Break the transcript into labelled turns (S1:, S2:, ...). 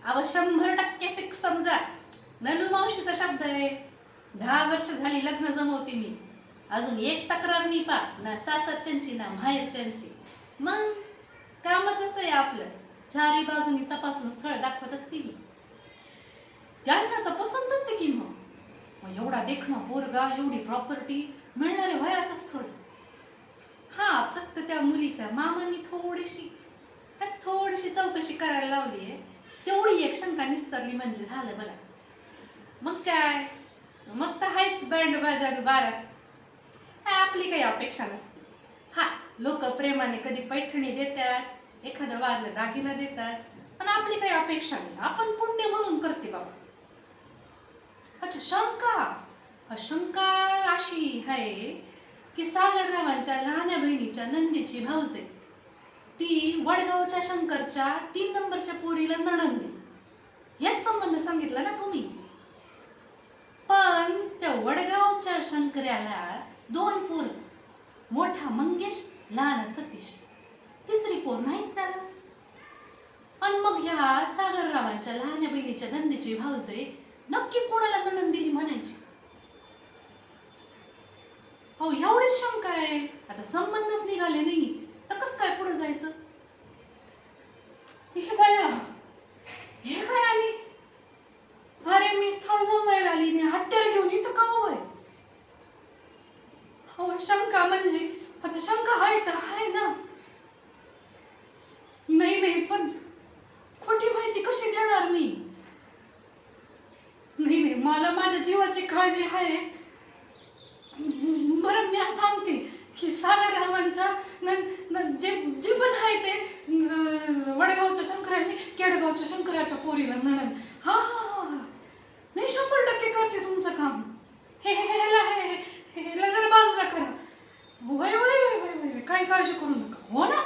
S1: अव 100% फिक्स समजा. नलू मावशीचा शब्द आहे. 10 वर्ष झाली लग्न जमवते मी, अजून एक तक्रार नाही पा ना सासरच्यांची ना माहेरच्यांची. मग कामच असं आहे आपलं, चारी बाजूनी तपासून स्थळ दाखवत असते मी. त्यांना तर पसंतच आहे की मग एवढा देखणं पोरगा, एवढी प्रॉपर्टी मिळणारे वय असं स्थळ. हा, फक्त त्या मुलीच्या मामांनी थोडीशी चौकशी करायला लावली आहे, तेवढी एक शंका निस्तरली म्हणजे झालं बघा. मग काय, मग तर हायच बँड बाजा बारात. आपली काही अपेक्षा नसते. हा, लोक प्रेमाने कधी पैठणी देतात, एखादं वारलं दागिना देतात, पण आपली काही अपेक्षा नाही. आपण पुण्य म्हणून करते बाबा. अच्छा, शंका अशी आहे की सागररावांच्या लहान्या बहिणीच्या नंदीची भाऊजे, ती वडगावच्या शंकरच्या 3 नंबरच्या पोरीला नणंद. याच संबंध सांगितला ना तुम्ही. पण त्या वडगावच्या शंकर्याला 2 पोर, मोठा मंगेश, लहान सतीश, तिसरी पोर नाहीच त्याला. आणि मग ह्या सागररावांच्या लहान्या बहिणीच्या नंदीची भाऊजे नक्की कोणाला नणंद दिली म्हणायची. हो, एवढीच शंका आहे. आता संबंधच निघाले नाही तर कसं काय पुढे जायचं. हे बाया, हे काय आली. अरे मी स्थळ जमवायला आली नाही, हत्यार घेऊन इथं का उभं आहे. हो, शंका म्हणजे आता शंका आहे तर आहे ना. नाही पण खोटी माहिती कशी देणार मी. नाही, मला माझ्या जीवाची काळजी आहे. बरं, मी सांगते की सागररावांच्या जे पण आहे ते वडगावच्या शंकरांनी केडगावच्या शंकराच्या पोरीला नणंद. हा, नाही 100% करते तुमचं काम. ह्याला जरा बाजूला करा. वय काही काळजी करू नका. हो ना.